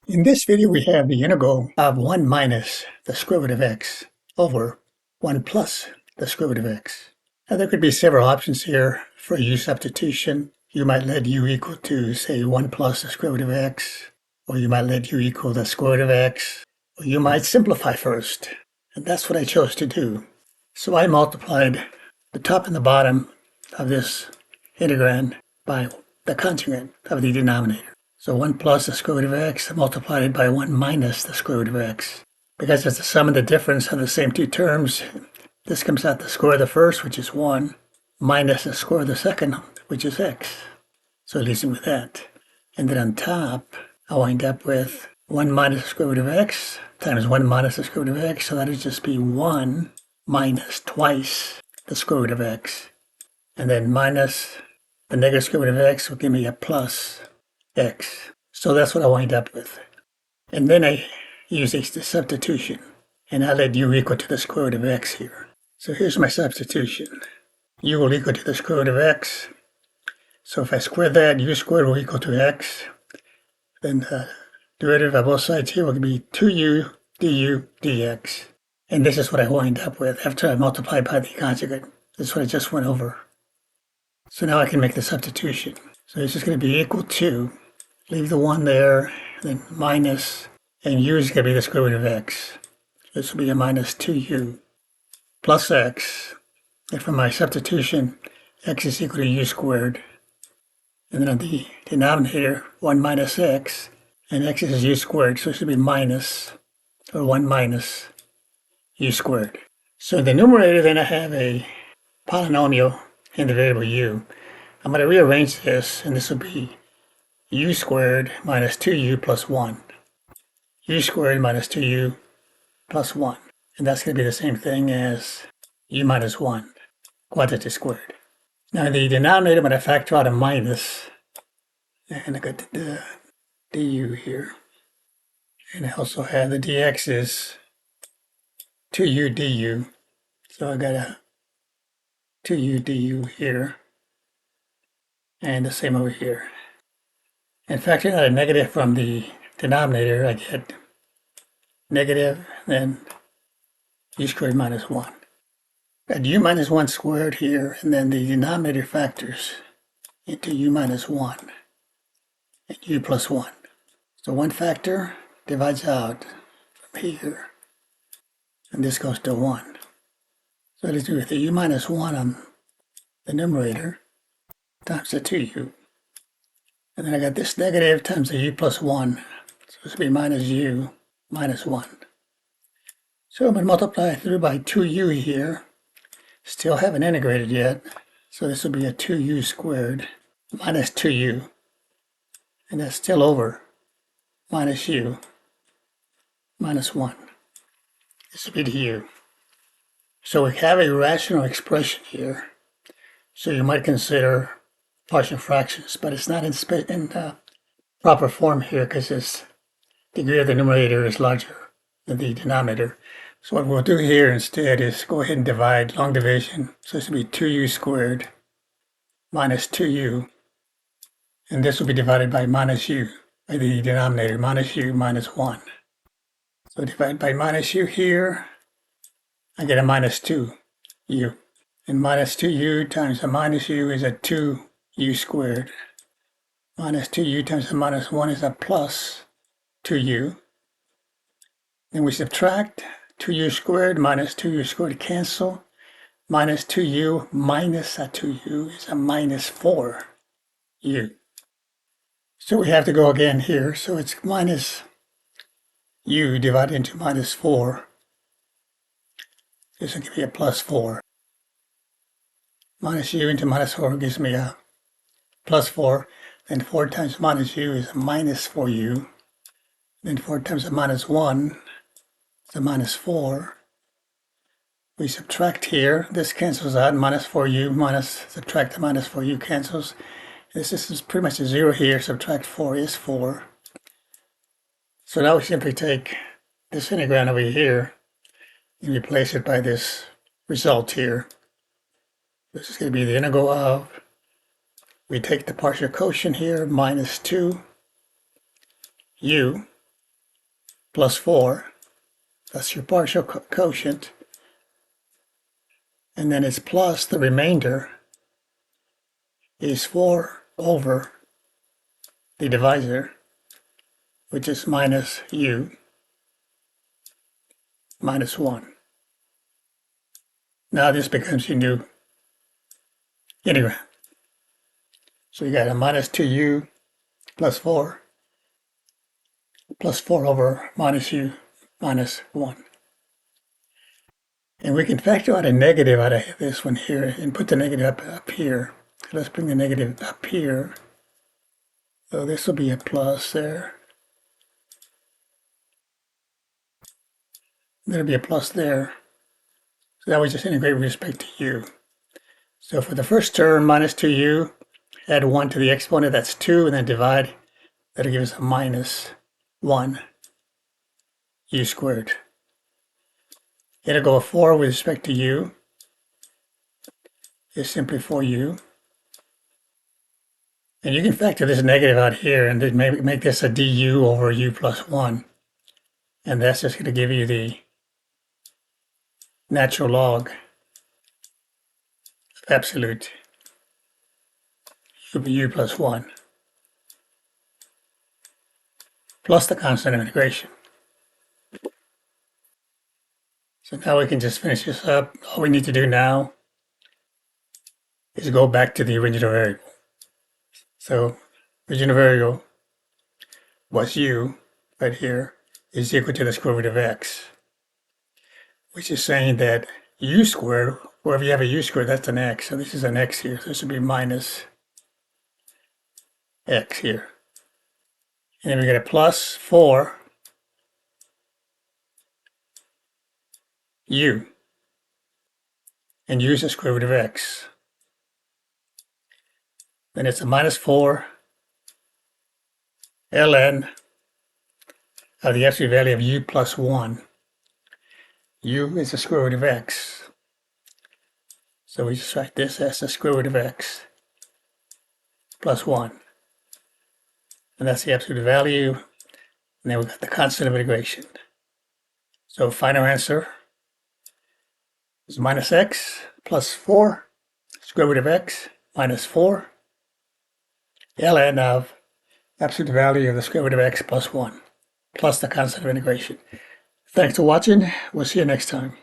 In this video, we have the integral of 1 minus the square root of x over 1 plus the square root of x. Now, there could be several options here for U substitution. You might let u equal to, say, 1 plus the square root of x, or you might let u equal the square root of x, or you might simplify first. And that's what I chose to do. So I multiplied the top and the bottom of this integrand by the conjugate of the denominator. So 1 plus the square root of x multiplied by 1 minus the square root of x. Because it's the sum and the difference of the same two terms, this comes out the square of the first, which is 1, minus the square of the second, which is x. So it leaves me with that. And then on top, I wind up with 1 minus the square root of x times 1 minus the square root of x. So that would just be 1 minus twice the square root of x. And then minus the negative square root of x will give me a plus x. So that's what I wind up with. And then I use the substitution. And I let u equal to the square root of x here. So here's my substitution. U will equal to the square root of x. So if I square that, u squared will equal to x. Then the derivative of both sides here will be 2u du dx. And this is what I wind up with after I multiply by the conjugate. This is what I just went over. So now I can make the substitution. So this is going to be equal to, leave the 1 there, then minus, and u is going to be the square root of x. This will be a minus 2u plus x. And for my substitution, x is equal to u squared. And then on the denominator, 1 minus x, and x is u squared, so it should be minus, or 1 minus u squared. So in the numerator, then I have a polynomial in the variable u. I'm going to rearrange this, and this will be u squared minus 2u plus 1. U squared minus 2u plus 1. And that's going to be the same thing as u minus 1, quantity squared. Now in the denominator, I'm going to factor out a minus, and I got the du here. And I also have the dx is 2u du. So I got a 2u du here, and the same over here. And factoring out a negative from the denominator, I get negative, then u squared minus 1. Got u minus 1 squared here, and then the denominator factors into u minus 1 and u plus 1. So one factor divides out from here, and this goes to 1. So let's do with the u minus 1 on the numerator times the 2u. And then I got this negative times the u plus 1. So this will be minus u minus 1. So I'm going to multiply through by 2u here. Still haven't integrated yet. So this will be a 2u squared minus 2u. And that's still over minus u minus 1. This will be the u. So we have a rational expression here. So you might consider partial fractions, but it's not in proper form here because this degree of the numerator is larger than the denominator. So what we'll do here instead is go ahead and divide, long division. So this will be 2u squared minus 2u. And this will be divided by minus u, by the denominator, minus u minus 1. So divide by minus u here, I get a minus 2u. And minus 2u times a minus u is a 2u squared. Minus 2u times a minus 1 is a plus 2u. Then we subtract 2u squared minus 2u squared cancel. Minus 2u minus a 2u is a minus 4u. So we have to go again here. So it's minus u divided into minus 4. This will give me a plus 4. Minus u into minus 4 gives me a plus 4. Then 4 times minus u is a minus 4u. Then 4 times a minus 1 is a minus 4. We subtract here. This cancels out. Minus 4u minus subtract the minus 4u cancels. This is pretty much a 0 here. Subtract 4 is 4. So now we simply take this integrand over here and replace it by this result here. This is going to be the integral of, we take the partial quotient here, minus 2u plus 4. That's your partial quotient. And then it's plus the remainder is 4 over the divisor, which is minus u minus 1. Now this becomes your new integrand. So you got a minus 2u plus 4 over minus u minus 1. And we can factor out a negative out of this one here and put the negative up here. Let's bring the negative up here. So this will be a plus there. There'll be a plus there. So that would just integrate with respect to u. So for the first term, minus 2u, add 1 to the exponent, that's 2, and then divide. That'll give us a minus 1 u squared. Integral of 4 with respect to u is simply 4u. And you can factor this negative out here and then make this a du over u plus 1. And that's just going to give you the natural log of absolute u plus 1 plus the constant of integration. So now we can just finish this up. All we need to do now is go back to the original variable. So original variable was u right here is equal to the square root of x, which is saying that u squared, wherever you have a u squared, that's an x. So this is an x here. So this would be minus x here. And then we get a plus 4 u. And u is the square root of x. Then it's a minus 4 ln of the absolute value of u plus 1. U is the square root of x. So we just write this as the square root of x plus 1. And that's the absolute value. And then we've got the constant of integration. So final answer is minus x plus 4, square root of x minus 4, ln of absolute value of the square root of x plus 1, plus the constant of integration. Thanks for watching. We'll see you next time.